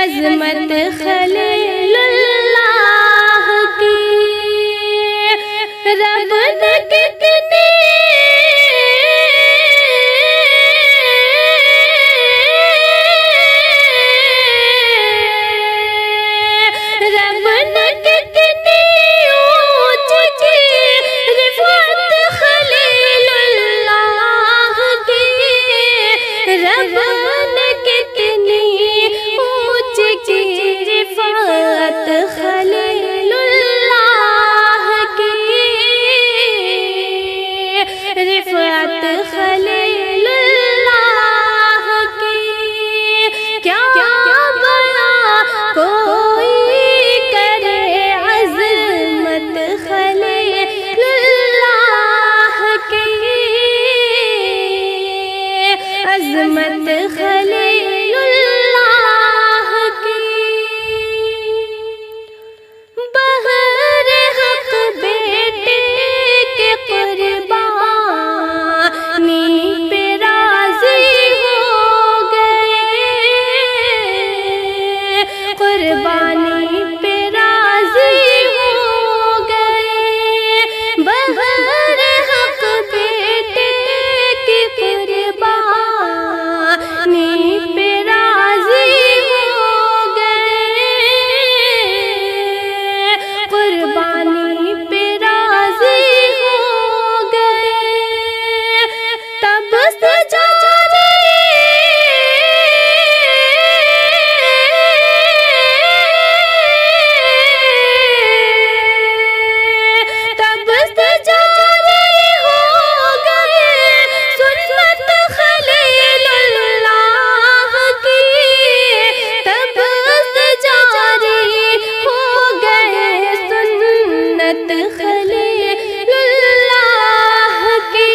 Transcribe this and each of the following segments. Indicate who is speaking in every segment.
Speaker 1: عظمت خلیل اللہ کی رب نے کتنی عظمت خلیل اللہ کی بہر حق بیٹے کے قربانی پہ راضی ہو گئے، قربانی پہ راضی ہو گئے، بہر حق بیٹے کی قربانی پہ راضی ہو گئے، قربانی پہ راضی ہو گئے، تب سے جاری تب سے جاری ہو گئے سنت خلیل اللہ کی، تب سے جاری ہو گئے سنت خلیل اللہ کی،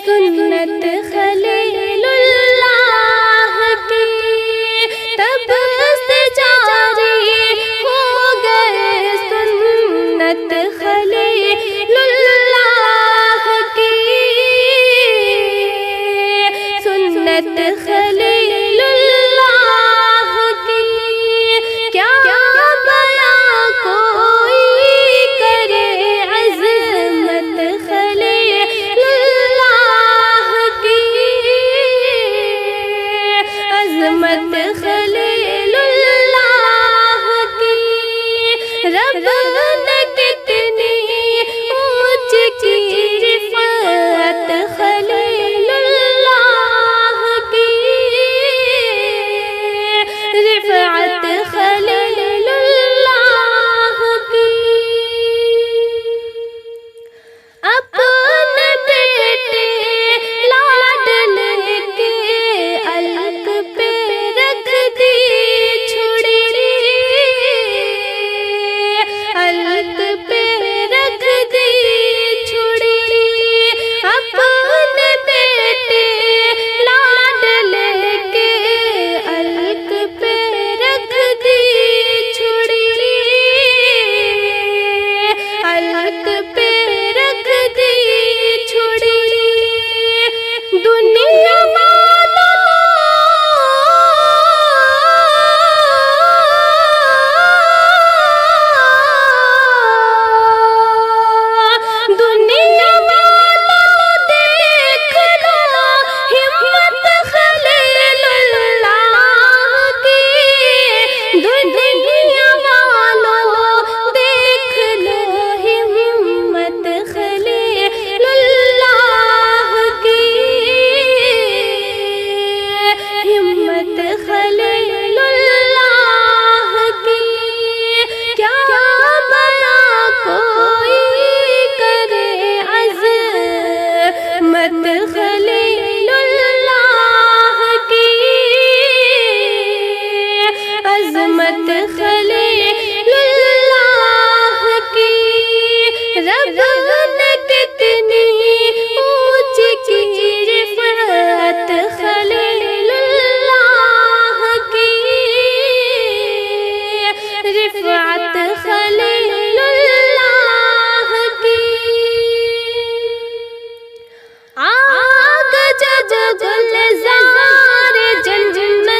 Speaker 1: سنت خلیل اللہ کی، تب سے جاری ہو گئے سنت خلیل اللہ کی، سنت خلیل اللہ کی، کیا بیاں کوئی کرے عظمت خلیل اللہ کی، عظمت خلیل اللہ کی، رب نے کتنی اونچ کی رفعت خلیل اللہ کی، رفعت خلیل اللہ کی، اپنے بیٹے لاڈلے کے الگ پہ رکھ دی چھڑی، الگ پہ رکھ دی چھڑی، اپنے بیٹے لاڈلے کے الگ پہ رکھ دی چھڑی، الگ پہ رکھ دی چھڑی، دنیا دنیا والوں دیکھ لو ہمت خلیل اللہ کی، دنیا والوں دیکھ لو ہمت خلیل اللہ کی، ہمت خلیل اللہ کی، کیا بیاں کوئی کرے عظمت خلیل اللہ کی، عظمت خلیل اللہ کی، رب نے کتنی اونچ کی رفعت خلیل اللہ کی، رفعت خلیل اللہ کی، آگ جب گلزار جنت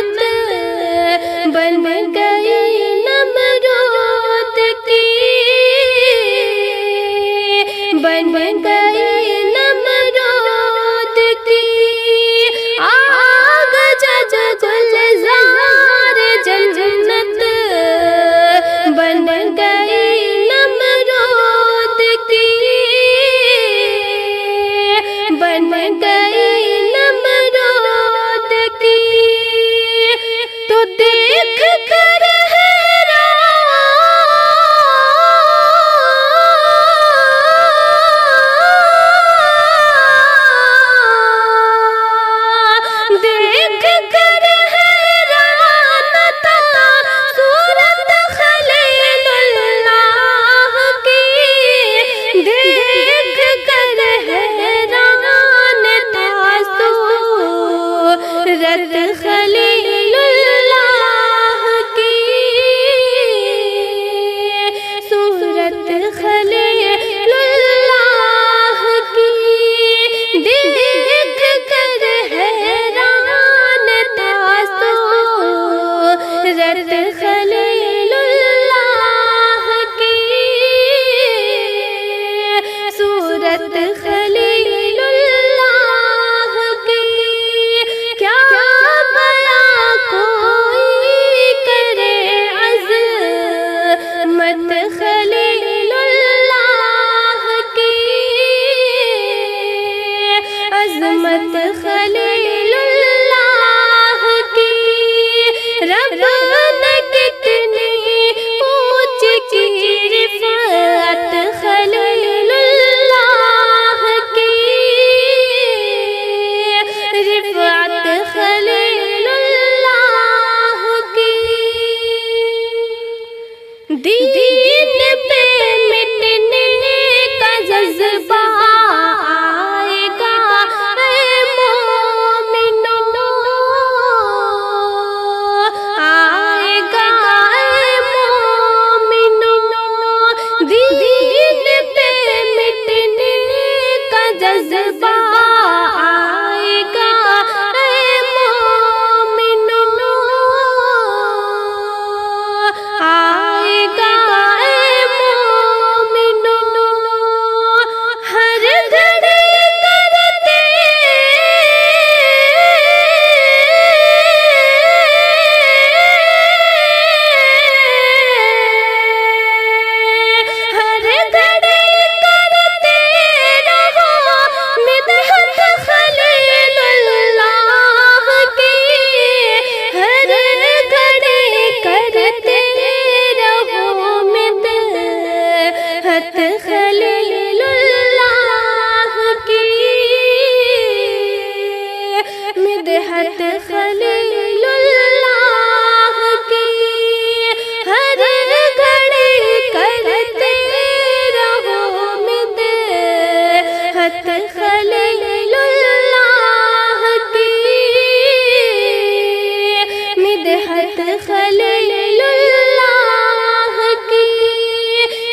Speaker 1: صحت خلیل اللہ کی،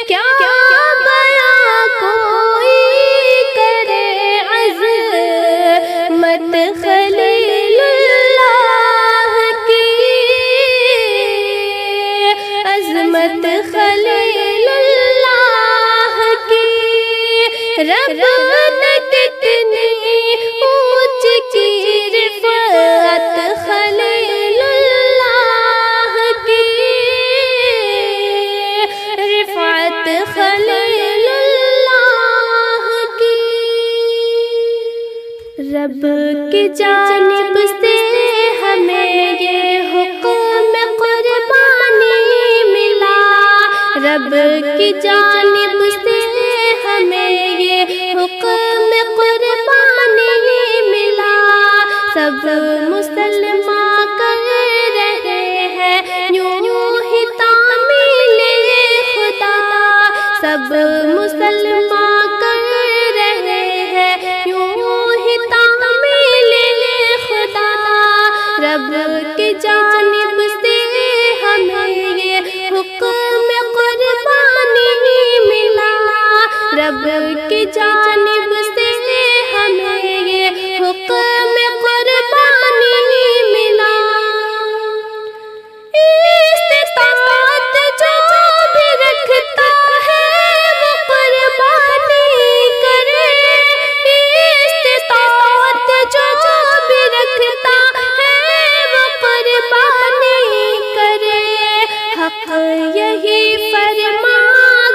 Speaker 1: کیا بیاں کوئی کرے عظمت خلیل اللہ کی، عظمت خلیل اللہ کی۔ رب نے کتنی اونچ کی رفعت خلیل اللہ کی، رفعت خلیل اللہ کی۔ رب کی جانب سے ہمیں یہ حکم قربانی ملا، رب کی جانب سے ہمیں یہ حکم قربانی ملا۔ سب مسلمان کر رہے ہیں یوں ہی تعمیل خدا، سب مسلمان کر رہے ہیں یوں ہی تعمیل خدا۔ رب کی جانب سے ہمیں یہ حکم قربانی ملا، رب کی جانب سے ہمیں یہ حکم قربانی ملا۔ استطاعت جو بھی رکھتا ہے وہ قربانی کرے، استطاعت جو بھی رکھتا ہے وہ قربانی کرے۔ حق یہی فرما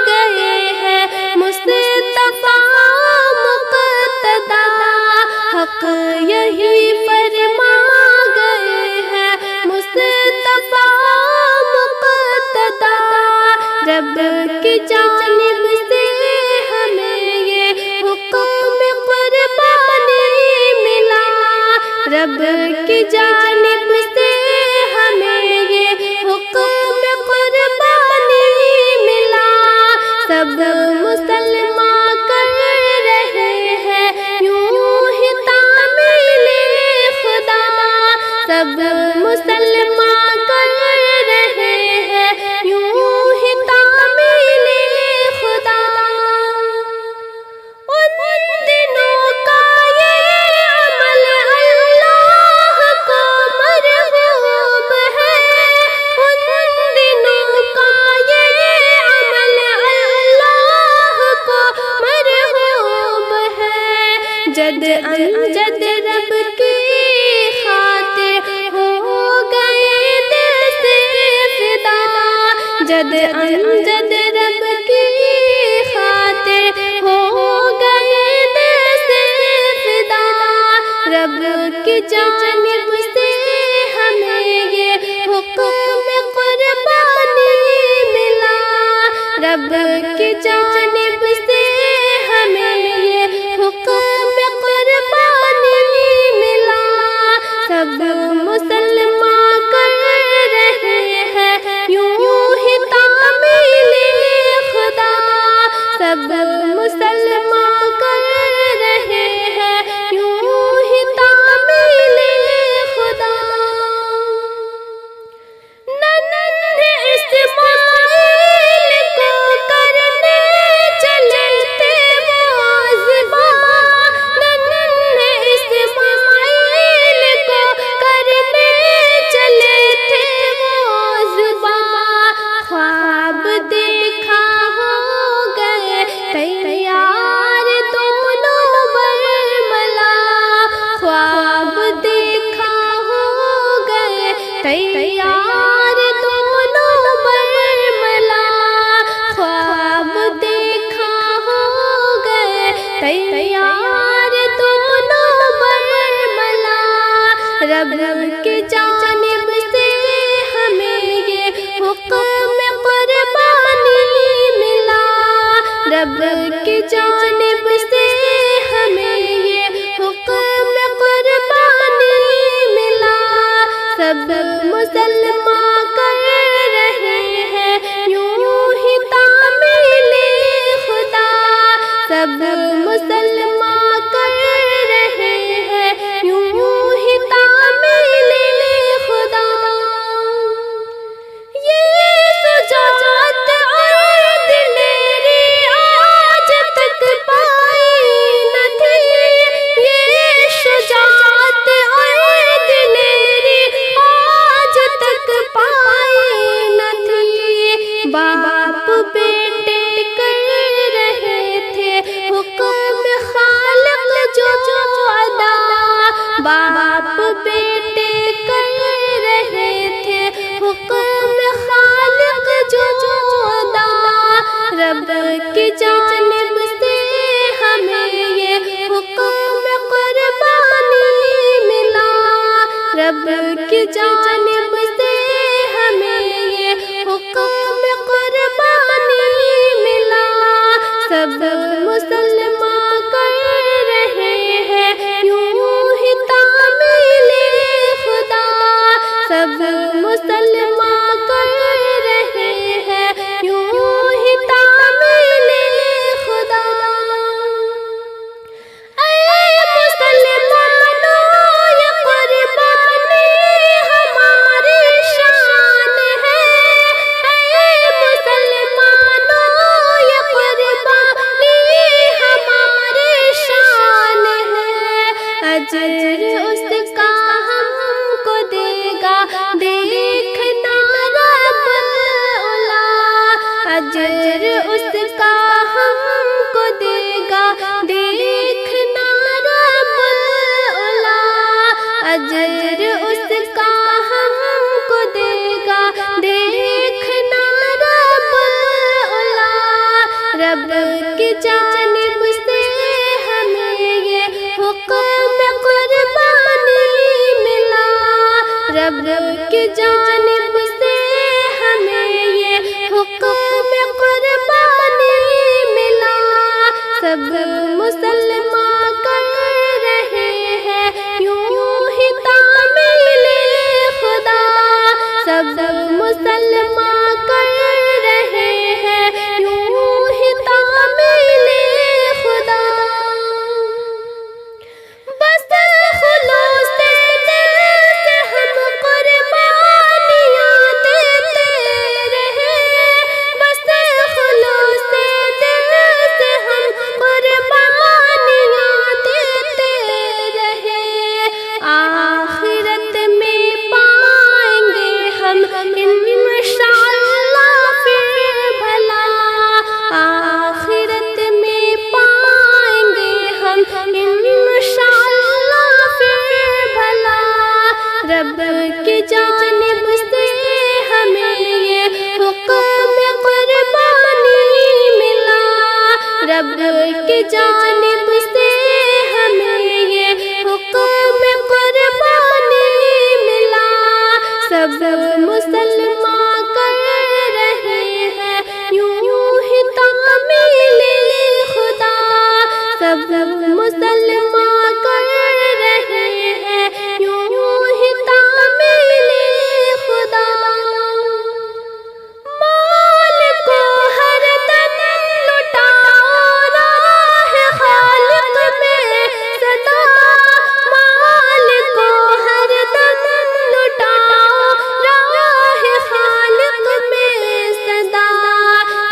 Speaker 1: گئے ہیں مصطفیٰ مقتدیٰ، حق یہی فرما گئے ہیں مصطفیٰ مقتدیٰ۔ رب کی جانب سے ہمیں یہ حکم قربانی ملا، رب کی جانب سے ہمیں یہ حکم قربانی ملا۔ سب مسلمان کر رہے ہیں یوں ہی تعمیل خدا، سب مسلمان کر رہے ہیں یوں ہی تعمیل خدا۔ ان دنوں کا یہ عمل اللہ کو مرغوب ہے، ان دنوں کا یہ عمل اللہ کو مرغوب ہے۔ جد امجد رب کی خاطر ہو گئے دل سے فدا، جد امجد رب کی خاطر ہو گئے دل سے فدا۔ رب کی جانب سے ہمیں یہ حکم قربانی ملا، رب کی جانب سے ہمیں یہ حکم قربانی ملا۔ سب مسلمان کر رہے ہیں یوں ہی تعمیل خدا، سب مسلمان کر رہے ہیں یوں ہی تعمیل خدا۔ ننھے اسماعیل کو کرنے چلے تھے واظباں، ننھے اسماعیل کو کرنے چلے تھے واظباں۔ خواب دیکھا ہو گئے تیار دونوں برملا، خواب دیکھا ہو گئے تیار دونوں برملا، خواب دیکھا ہو گئے تیار دونوں برملا۔ رب کی جانب سے ہمیں یہ حکم قربانی ملا، رب کی جانب سے ہمیں یہ حکم قربانی ملا۔ سب مسلمان کر رہے ہیں یوں ہی تعمیل خدا، سب مسلمان کر رہے ہیں یوں ہی تعمیل خدا۔ سب مسلمان کر رہے ہیں یوں ہی تعمیل خدا۔ اے مسلمانوں یہ قربانی ہماری شان ہے، اے مسلمانوں یہ قربانی ہماری شان ہے۔ اجر اس کا ہم کو دے گا دیکھنا رب العلا، اجر اس کا ہم کو دے گا دیکھنا رب العلا، اجر اس کا ہم کو دے گا دیکھنا رب العلا۔ رب کی جانب سے ہمیں یہ حکم قربانی ملا، رب کی جانب سے ہمیں یہ حکم قربانی ملا۔ سب مسلمان کر رہے ہیں یوں ہی تعمیل خدا، سب مسلمان کر رہے ہیں یوں ہی تعمیل خدا۔ بس خلوص دل سے ہم قربانیاں دیتے رہے، بس خلوص دل سے ہم قربانیاں دیتے رہے۔ آخرت میں پائیں گے ہم انشاءاللہ پھر بھلا، آخرت میں پائیں گے ہم انشاءاللہ پھر بھلا۔ رب کی جانب سے ہمیں یہ حکم قربانی ملا، رب کی جانب سے ہمیں یہ حکم قربانی ملا۔ سب مسلمان کر رہے ہیں یوں ہی تعمیل خدا، سب مسلمان کر رہے ہیں یوں ہی تعمیل خدا۔ مال کو ہر دم لٹاؤ راہ خالق میں صدا، مال کو ہر دم لٹاؤ راہ خالق میں صدا۔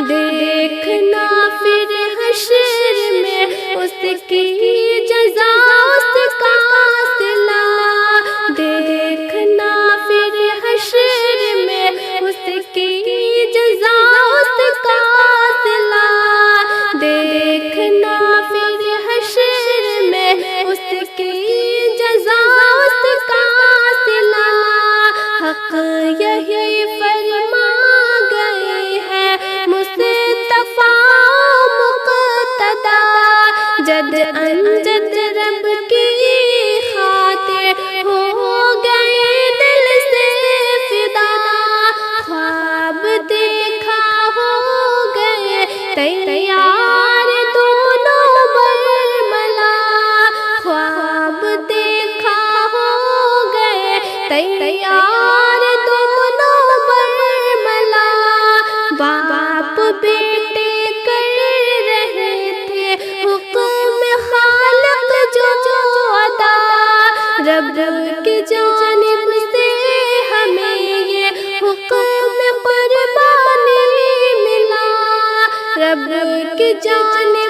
Speaker 1: دیکھنا پھر حشر میں اس کی جزا اس کا صلہ، دیکھنا پھر حشر میں اس کی جزا اس کا صلہ، دیکھنا پھر حشر میں اس کی جزا اس کا صلہ۔ حق یہی فرما گئے ہیں مصطفیٰ مقتدی، جد انجد رب کی خاطر ہو گئے دل سے فدا، خواب دیکھا ہو گئے تیار دونوں برملا، خواب دیکھا ہو گئے تیار دونوں برملا۔ باپ بیٹے کر رہے تھے حکم خالق جو ادا، رب کی جانب سے ہمیں یہ حکم قربانی ملا، رب کی جانب